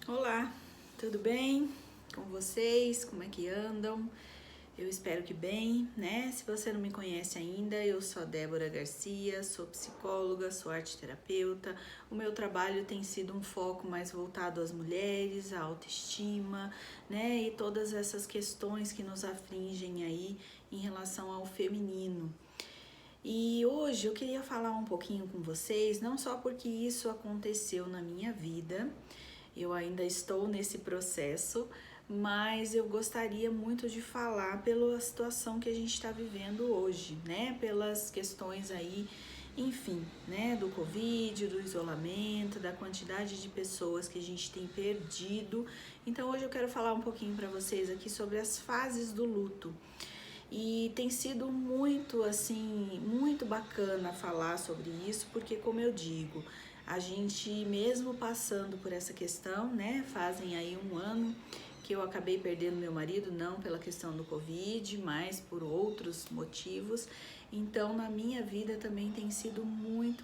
Olá, tudo bem com vocês? Como é que andam? Eu espero que bem, né? Se você não me conhece ainda, eu sou a Débora Garcia, sou psicóloga, sou arteterapeuta. O meu trabalho tem sido um foco mais voltado às mulheres, à autoestima, né? E todas essas questões que nos afligem aí em relação ao feminino. E hoje eu queria falar um pouquinho com vocês, não só porque isso aconteceu na minha vida, eu ainda estou nesse processo, mas eu gostaria muito de falar pela situação que a gente está vivendo hoje, né? Pelas questões aí, enfim, né? Do Covid, do isolamento, da quantidade de pessoas que a gente tem perdido. Então hoje eu quero falar um pouquinho para vocês aqui sobre as fases do luto. E tem sido muito, assim, muito bacana falar sobre isso, porque como eu digo, a gente mesmo passando por essa questão, né, fazem aí um ano que eu acabei perdendo meu marido, não pela questão do Covid, mas por outros motivos. Então, na minha vida também tem sido muito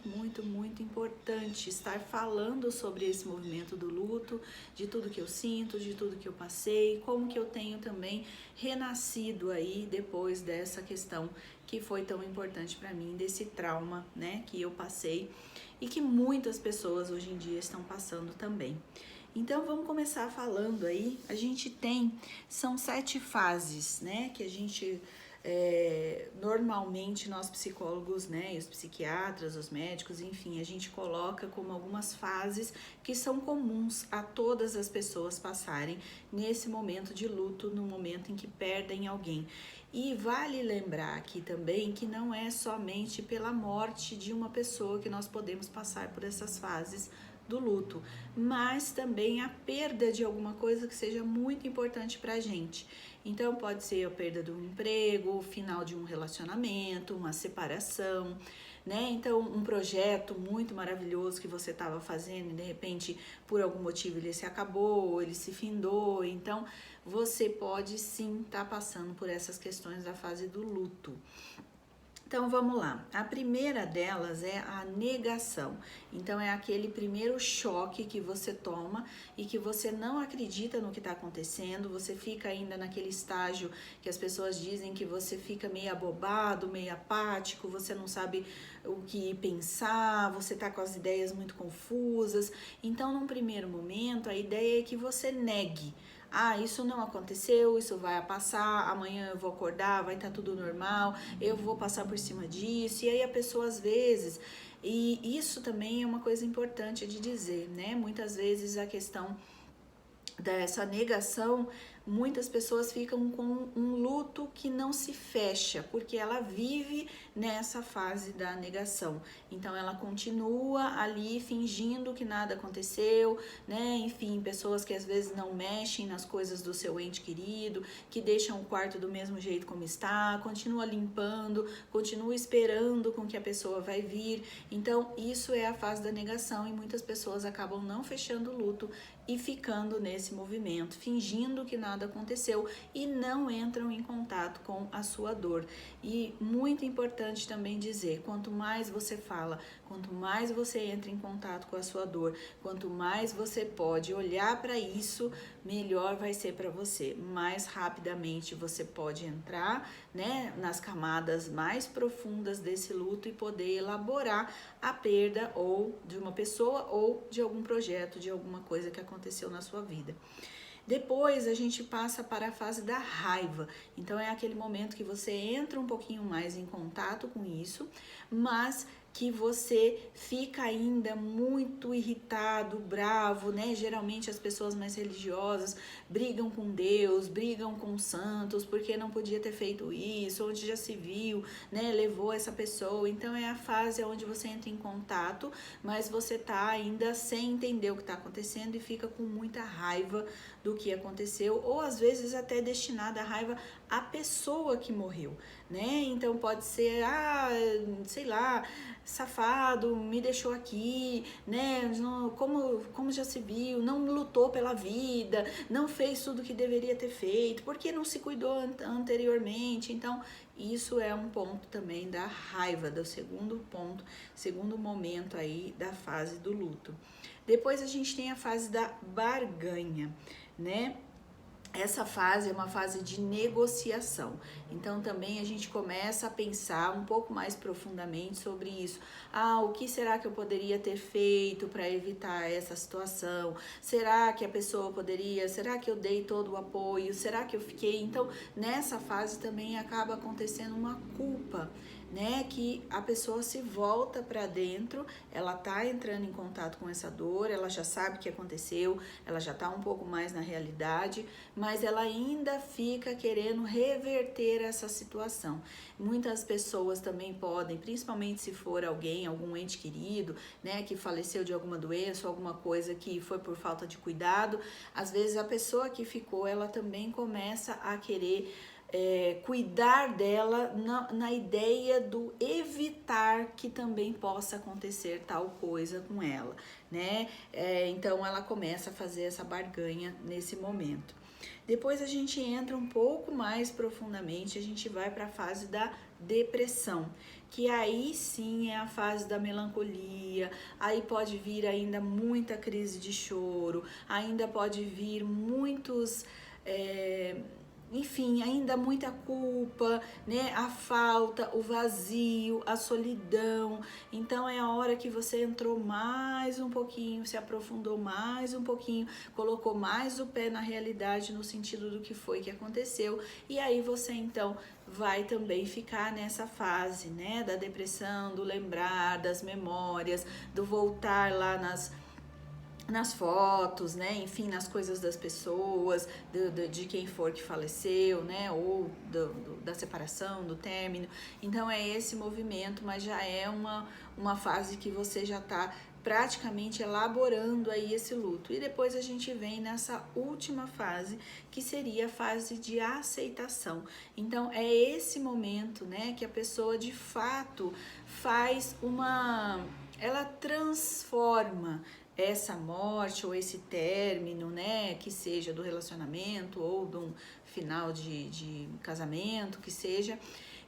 importante estar falando sobre esse movimento do luto, de tudo que eu sinto, de tudo que eu passei, como que eu tenho também renascido aí depois dessa questão que foi tão importante para mim, desse trauma, né, que eu passei e que muitas pessoas hoje em dia estão passando também. Então vamos começar falando aí. A gente são 7 fases, né? Que a gente normalmente nós psicólogos, né? E os psiquiatras, os médicos, enfim, a gente coloca como algumas fases que são comuns a todas as pessoas passarem nesse momento de luto, no momento em que perdem alguém. E vale lembrar aqui também que não é somente pela morte de uma pessoa que nós podemos passar por essas fases do luto, mas também a perda de alguma coisa que seja muito importante pra gente. Então pode ser a perda de um emprego, o final de um relacionamento, uma separação, né? Então um projeto muito maravilhoso que você estava fazendo e de repente por algum motivo ele se acabou, ele se findou. Então você pode sim estar passando por essas questões da fase do luto. Então vamos lá, a primeira delas é a negação. Então é aquele primeiro choque que você toma e que você não acredita no que está acontecendo, você fica ainda naquele estágio que as pessoas dizem que você fica meio abobado, meio apático, você não sabe o que pensar, você está com as ideias muito confusas. Então num primeiro momento a ideia é que você negue. Isso não aconteceu, isso vai passar, amanhã eu vou acordar, vai estar tudo normal, eu vou passar por cima disso. E aí a pessoa às vezes, e isso também é uma coisa importante de dizer, né? Muitas vezes a questão dessa negação, muitas pessoas ficam com um luto que não se fecha, porque ela vive nessa fase da negação. Então ela continua ali fingindo que nada aconteceu, né? Enfim, pessoas que às vezes não mexem nas coisas do seu ente querido, que deixam o quarto do mesmo jeito como está, continua limpando, continua esperando com que a pessoa vai vir. Então isso é a fase da negação e muitas pessoas acabam não fechando o luto e ficando nesse movimento, fingindo que nada aconteceu e não entram em contato com a sua dor. E muito importante também dizer, quanto mais você fala, quanto mais você entra em contato com a sua dor, quanto mais você pode olhar para isso, melhor vai ser para você. Mais rapidamente você pode entrar, né, nas camadas mais profundas desse luto e poder elaborar a perda ou de uma pessoa ou de algum projeto, de alguma coisa que aconteceu na sua vida. Depois a gente passa para a fase da raiva. Então é aquele momento que você entra um pouquinho mais em contato com isso, mas que você fica ainda muito irritado, bravo, né? Geralmente as pessoas mais religiosas brigam com Deus, brigam com os santos, porque não podia ter feito isso, onde já se viu, né? Levou essa pessoa. Então é a fase onde você entra em contato, mas você tá ainda sem entender o que está acontecendo e fica com muita raiva do que aconteceu, ou às vezes até destinada a raiva à pessoa que morreu, né? Então pode ser, sei lá, safado, me deixou aqui, né? Como já se viu, não lutou pela vida, não fez tudo que deveria ter feito, porque não se cuidou anteriormente. Então, isso é um ponto também da raiva, do segundo ponto, segundo momento aí da fase do luto. Depois a gente tem a fase da barganha, né? Essa fase é uma fase de negociação, então também a gente começa a pensar um pouco mais profundamente sobre isso. O que será que eu poderia ter feito para evitar essa situação? Será que a pessoa poderia? Será que eu dei todo o apoio? Será que eu fiquei? Então, nessa fase também acaba acontecendo uma culpa, né, que a pessoa se volta para dentro, ela tá entrando em contato com essa dor, ela já sabe o que aconteceu, ela já tá um pouco mais na realidade, mas ela ainda fica querendo reverter essa situação. Muitas pessoas também podem, principalmente se for algum ente querido, né, que faleceu de alguma doença, alguma coisa que foi por falta de cuidado, às vezes a pessoa que ficou, ela também começa a querer cuidar dela na ideia do evitar que também possa acontecer tal coisa com ela, né? Então ela começa a fazer essa barganha nesse momento. Depois a gente entra um pouco mais profundamente, a gente vai para a fase da depressão, que aí sim é a fase da melancolia, aí pode vir ainda muita crise de choro, ainda pode vir muitos... enfim, ainda muita culpa, né? A falta, o vazio, a solidão. Então é a hora que você entrou mais um pouquinho, se aprofundou mais um pouquinho, colocou mais o pé na realidade no sentido do que foi que aconteceu. E aí você então vai também ficar nessa fase, né? Da depressão, do lembrar, das memórias, do voltar lá nas fotos, né, enfim, nas coisas das pessoas, de quem for que faleceu, né, ou da separação, do término. Então é esse movimento, mas já é uma fase que você já está praticamente elaborando aí esse luto. E depois a gente vem nessa última fase, que seria a fase de aceitação. Então é esse momento, né, que a pessoa de fato ela transforma essa morte ou esse término, né, que seja do relacionamento ou de um final de casamento, que seja.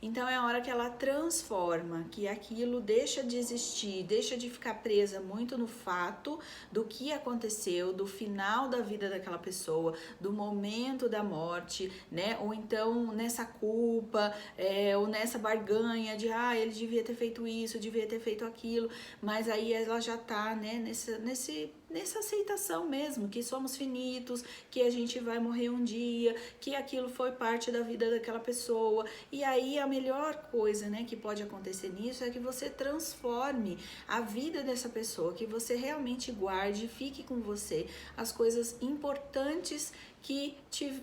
Então é a hora que ela transforma, que aquilo deixa de existir, deixa de ficar presa muito no fato do que aconteceu, do final da vida daquela pessoa, do momento da morte, né? Ou então nessa culpa, ou nessa barganha de ele devia ter feito isso, devia ter feito aquilo, mas aí ela já tá, né, nessa aceitação mesmo, que somos finitos, que a gente vai morrer um dia, que aquilo foi parte da vida daquela pessoa. E aí a melhor coisa, né, que pode acontecer nisso é que você transforme a vida dessa pessoa, que você realmente guarde, fique com você as coisas importantes que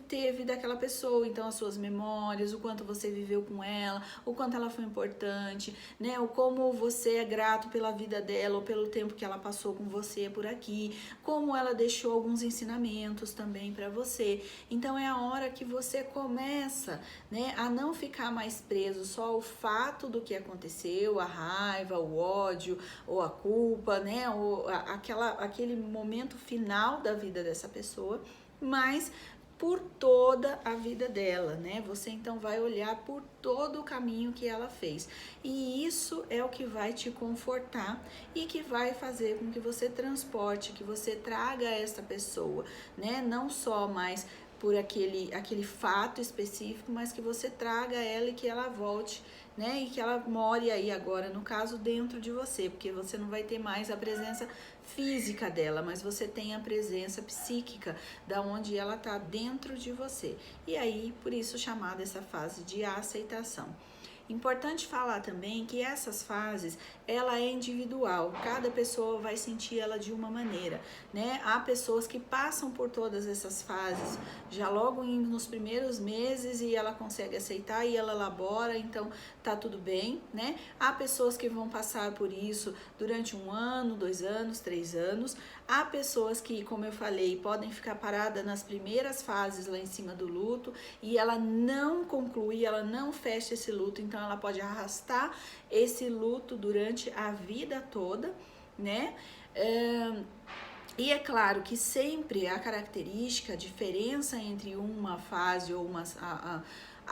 teve daquela pessoa, então as suas memórias, o quanto você viveu com ela, o quanto ela foi importante, né, o como você é grato pela vida dela ou pelo tempo que ela passou com você por aqui, como ela deixou alguns ensinamentos também para você. Então é a hora que você começa, né, a não ficar mais preso só ao fato do que aconteceu, a raiva, o ódio ou a culpa, né, ou aquele momento final da vida dessa pessoa, mas por toda a vida dela, né? Você então vai olhar por todo o caminho que ela fez. E isso é o que vai te confortar e que vai fazer com que você transporte, que você traga essa pessoa, né? Não só mais por aquele fato específico, mas que você traga ela e que ela volte, né? E que ela more aí agora, no caso, dentro de você, porque você não vai ter mais a presença física dela, mas você tem a presença psíquica, da onde ela tá dentro de você. E aí, por isso chamada essa fase de aceitação. Importante falar também que essas fases, ela é individual, cada pessoa vai sentir ela de uma maneira, né? Há pessoas que passam por todas essas fases já logo nos primeiros meses e ela consegue aceitar e ela elabora, então tá tudo bem, né? Há pessoas que vão passar por isso durante 1 ano, 2 anos, 3 anos. Há pessoas que, como eu falei, podem ficar paradas nas primeiras fases lá em cima do luto e ela não conclui, ela não fecha esse luto, então ela pode arrastar esse luto durante a vida toda, né? E é claro que sempre a característica, a diferença entre uma fase ou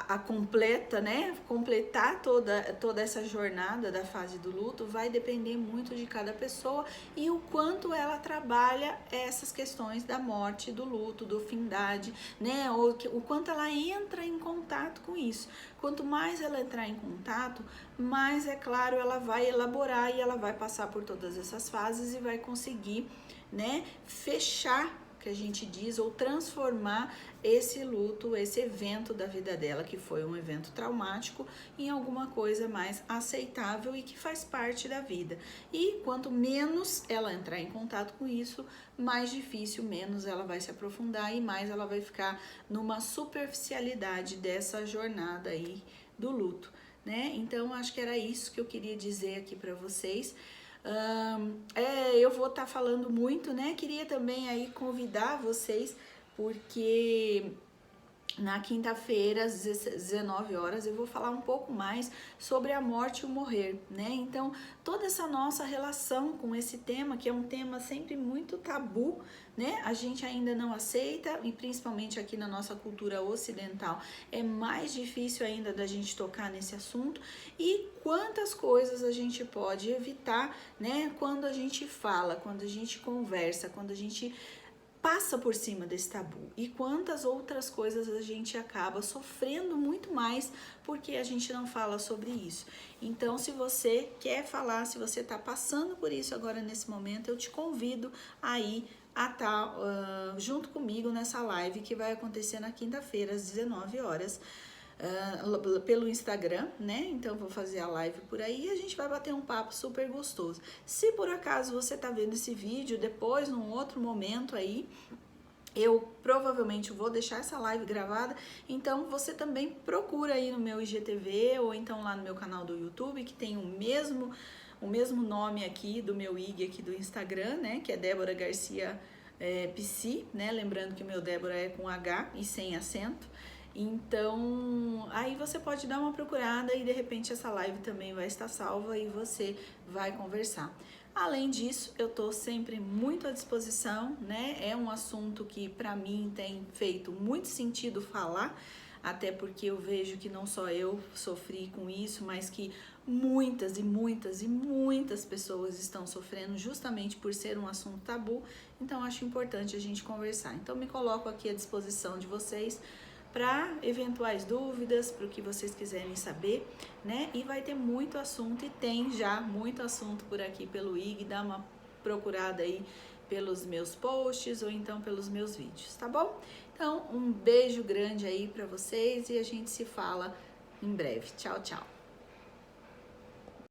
a completa, né? Completar toda essa jornada da fase do luto vai depender muito de cada pessoa e o quanto ela trabalha essas questões da morte, do luto, do findade, né? Ou o quanto ela entra em contato com isso. Quanto mais ela entrar em contato, mais, é claro, ela vai elaborar e ela vai passar por todas essas fases e vai conseguir, né, fechar, que a gente diz, ou transformar esse luto, esse evento da vida dela, que foi um evento traumático, em alguma coisa mais aceitável e que faz parte da vida. E quanto menos ela entrar em contato com isso, mais difícil, menos ela vai se aprofundar e mais ela vai ficar numa superficialidade dessa jornada aí do luto, né? Então, acho que era isso que eu queria dizer aqui para vocês. Eu vou estar falando muito, né? Queria também aí convidar vocês, porque na quinta-feira, às 19 horas, eu vou falar um pouco mais sobre a morte e o morrer, né? Então, toda essa nossa relação com esse tema, que é um tema sempre muito tabu, né? A gente ainda não aceita, e principalmente aqui na nossa cultura ocidental, é mais difícil ainda da gente tocar nesse assunto. E quantas coisas a gente pode evitar, né? Quando a gente fala, quando a gente conversa, quando a gente passa por cima desse tabu, e quantas outras coisas a gente acaba sofrendo muito mais porque a gente não fala sobre isso. Então, se você quer falar, se você está passando por isso agora nesse momento, eu te convido aí a estar junto comigo nessa live que vai acontecer na quinta-feira às 19 horas. Pelo Instagram, né? Então vou fazer a live por aí e a gente vai bater um papo super gostoso. Se por acaso você tá vendo esse vídeo depois, num outro momento aí, eu provavelmente vou deixar essa live gravada, então você também procura aí no meu IGTV ou então lá no meu canal do YouTube, que tem o mesmo nome aqui do meu IG aqui do Instagram, né? Que é Débora Garcia Psi, né? Lembrando que o meu Débora é com H e sem acento. Então, aí você pode dar uma procurada e de repente essa live também vai estar salva e você vai conversar. Além disso, eu tô sempre muito à disposição, né? É um assunto que para mim tem feito muito sentido falar, até porque eu vejo que não só eu sofri com isso, mas que muitas e muitas e muitas pessoas estão sofrendo justamente por ser um assunto tabu. Então, acho importante a gente conversar. Então, me coloco aqui à disposição de vocês para eventuais dúvidas, para o que vocês quiserem saber, né? E vai ter muito assunto, e tem já muito assunto por aqui pelo IG, dá uma procurada aí pelos meus posts ou então pelos meus vídeos, tá bom? Então, um beijo grande aí para vocês e a gente se fala em breve. Tchau, tchau!